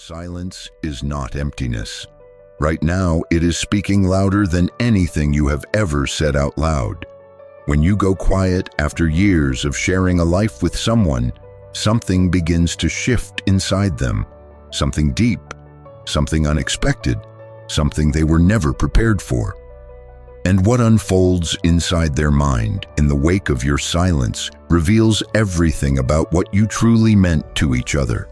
silence is not emptiness. Right now, it is speaking louder than anything you have ever said out loud. When you go quiet after years of sharing a life with someone, something begins to shift inside them. Something deep, something unexpected, something they were never prepared for. And what unfolds inside their mind in the wake of your silence reveals everything about what you truly meant to each other.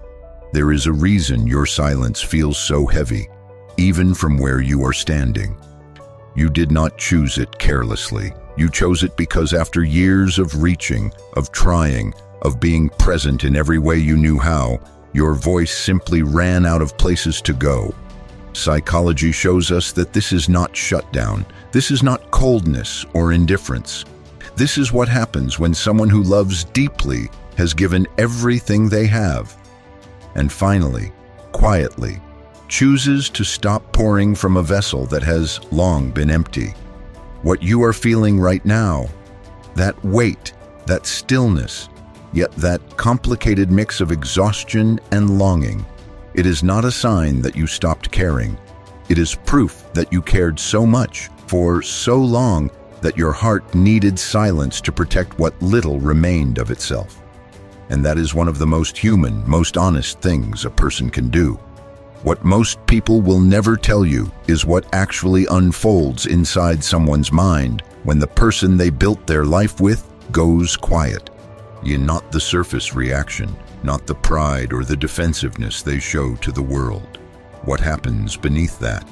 There is a reason your silence feels so heavy, even from where you are standing. You did not choose it carelessly. You chose it because after years of reaching, of trying, of being present in every way you knew how, your voice simply ran out of places to go. Psychology shows us that this is not shutdown. This is not coldness or indifference. This is what happens when someone who loves deeply has given everything they have, and finally, quietly, chooses to stop pouring from a vessel that has long been empty. What you are feeling right now, that weight, that stillness, yet that complicated mix of exhaustion and longing, it is not a sign that you stopped caring. It is proof that you cared so much for so long that your heart needed silence to protect what little remained of itself. And that is one of the most human, most honest things a person can do. What most people will never tell you is what actually unfolds inside someone's mind when the person they built their life with goes quiet. Not the surface reaction, not the pride or the defensiveness they show to the world. What happens beneath that?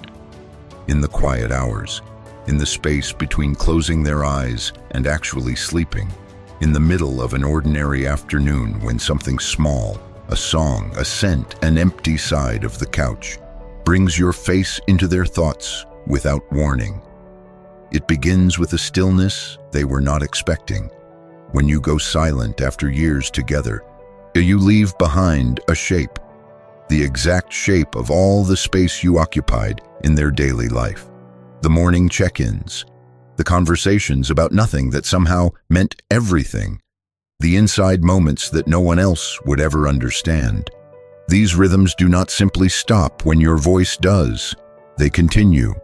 In the quiet hours, in the space between closing their eyes and actually sleeping, in the middle of an ordinary afternoon when something small, a song, a scent, an empty side of the couch, brings your face into their thoughts without warning. It begins with a stillness they were not expecting. When you go silent after years together, you leave behind a shape, the exact shape of all the space you occupied in their daily life. The morning check-ins, the conversations about nothing that somehow meant everything, the inside moments that no one else would ever understand. These rhythms do not simply stop when your voice does. They continue.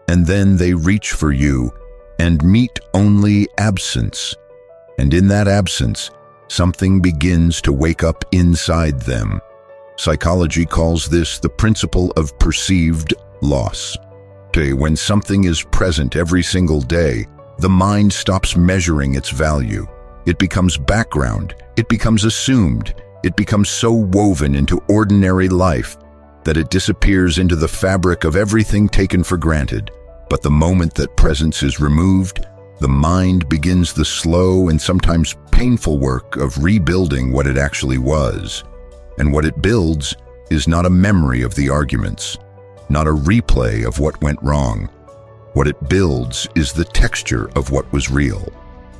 And then they reach for you and meet only absence. And in that absence, something begins to wake up inside them. Psychology calls this the principle of perceived loss. When something is present every single day, the mind stops measuring its value. It becomes background, it becomes assumed, it becomes so woven into ordinary life that it disappears into the fabric of everything taken for granted. But the moment that presence is removed, the mind begins the slow and sometimes painful work of rebuilding what it actually was. And what it builds is not a memory of the arguments, not a replay of what went wrong. What it builds is the texture of what was real.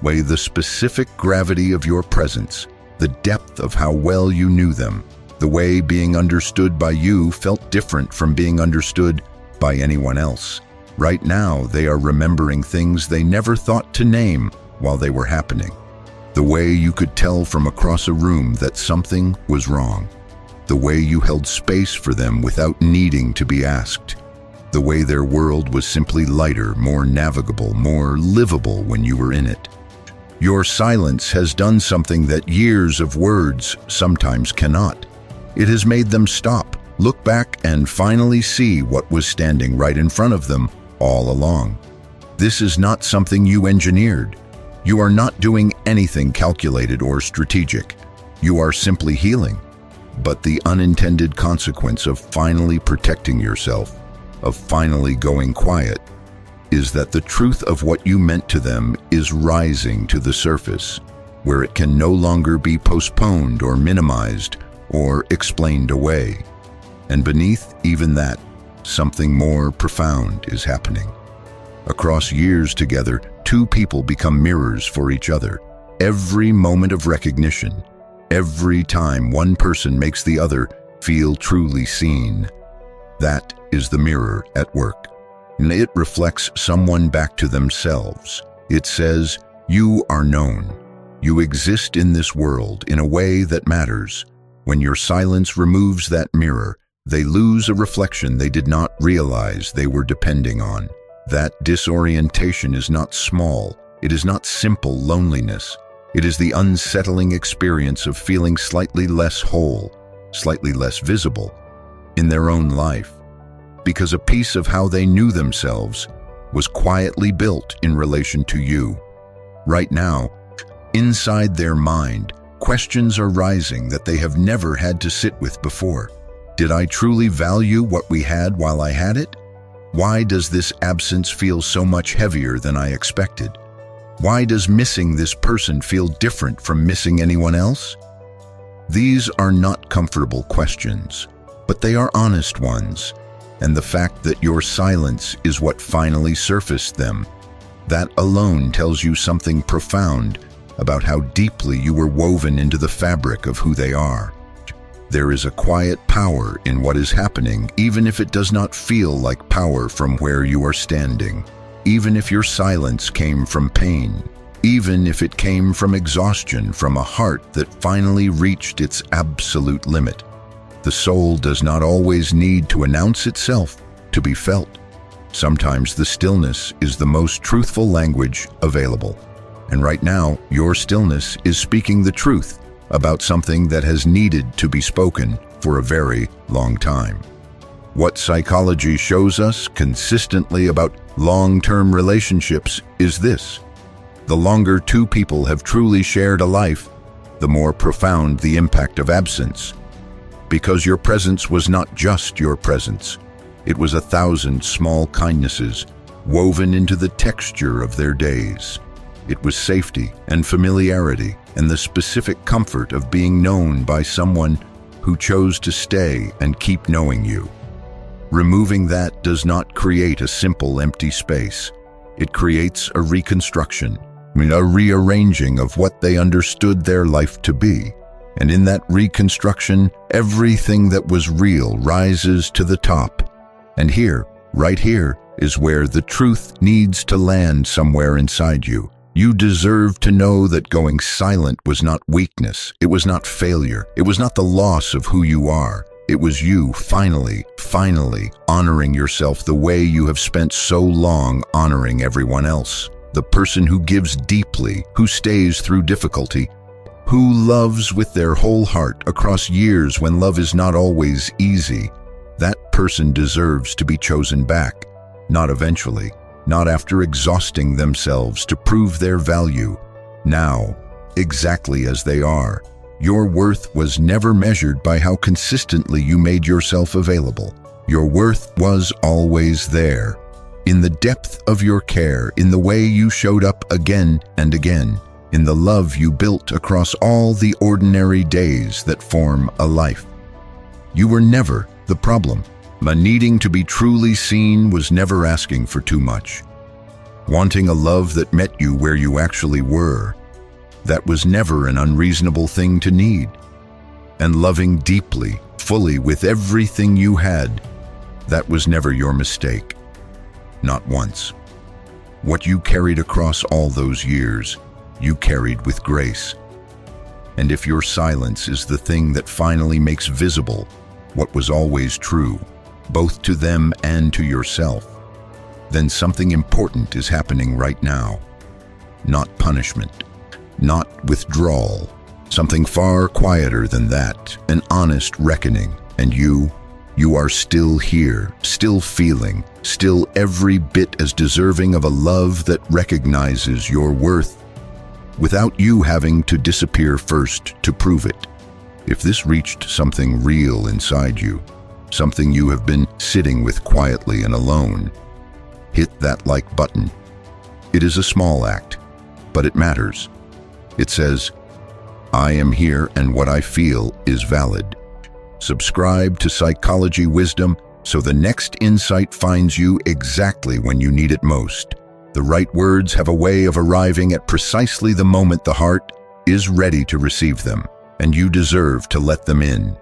Weigh the specific gravity of your presence, the depth of how well you knew them, the way being understood by you felt different from being understood by anyone else. Right now, they are remembering things they never thought to name while they were happening. The way you could tell from across a room that something was wrong. The way you held space for them without needing to be asked. The way their world was simply lighter, more navigable, more livable when you were in it. Your silence has done something that years of words sometimes cannot. It has made them stop, look back, and finally see what was standing right in front of them all along. This is not something you engineered. You are not doing anything calculated or strategic. You are simply healing. But the unintended consequence of finally protecting yourself, of finally going quiet, is that the truth of what you meant to them is rising to the surface, where it can no longer be postponed or minimized or explained away. And beneath even that, something more profound is happening. Across years together, two people become mirrors for each other. Every moment of recognition, every time one person makes the other feel truly seen, that is the mirror at work. And it reflects someone back to themselves. It says, you are known. You exist in this world in a way that matters. When your silence removes that mirror, They lose a reflection they did not realize they were depending on. That disorientation is not small. It is not simple loneliness. It is the unsettling experience of feeling slightly less whole, slightly less visible in their own life, because a piece of how they knew themselves was quietly built in relation to you. Right now, inside their mind, questions are rising that they have never had to sit with before. Did I truly value what we had while I had it? Why does this absence feel so much heavier than I expected? Why does missing this person feel different from missing anyone else? These are not comfortable questions, but they are honest ones, and the fact that your silence is what finally surfaced them, that alone tells you something profound about how deeply you were woven into the fabric of who they are. There is a quiet power in what is happening, even if it does not feel like power from where you are standing. Even if your silence came from pain, even if it came from exhaustion, from a heart that finally reached its absolute limit. The soul does not always need to announce itself to be felt. Sometimes the stillness is the most truthful language available. And right now, your stillness is speaking the truth about something that has needed to be spoken for a very long time. What psychology shows us consistently about long-term relationships is this: the longer two people have truly shared a life, the more profound the impact of absence. Because your presence was not just your presence, it was 1,000 small kindnesses woven into the texture of their days. It was safety and familiarity and the specific comfort of being known by someone who chose to stay and keep knowing you. Removing that does not create a simple empty space. It creates a reconstruction, a rearranging of what they understood their life to be. And in that reconstruction, everything that was real rises to the top. And here, right here, is where the truth needs to land somewhere inside you. You deserve to know that going silent was not weakness. It was not failure. It was not the loss of who you are. It was you finally honoring yourself the way you have spent so long honoring everyone else. The person who gives deeply, who stays through difficulty, who loves with their whole heart across years when love is not always easy. That person deserves to be chosen back, not eventually. Not after exhausting themselves to prove their value. Now, exactly as they are. Your worth was never measured by how consistently you made yourself available. Your worth was always there, in the depth of your care, in the way you showed up again and again, in the love you built across all the ordinary days that form a life. You were never the problem. Needing to be truly seen was never asking for too much. Wanting a love that met you where you actually were, that was never an unreasonable thing to need. And loving deeply, fully, with everything you had, that was never your mistake. Not once. What you carried across all those years, you carried with grace. And if your silence is the thing that finally makes visible what was always true, both to them and to yourself, then something important is happening right now. Not punishment, not withdrawal, something far quieter than that, an honest reckoning. And you are still here, still feeling, still every bit as deserving of a love that recognizes your worth, without you having to disappear first to prove it. If this reached something real inside you, something you have been sitting with quietly and alone, hit that like button. It is a small act, but it matters. It says, I am here and what I feel is valid. Subscribe to Psychology Wisdom so the next insight finds you exactly when you need it most. The right words have a way of arriving at precisely the moment the heart is ready to receive them, and you deserve to let them in.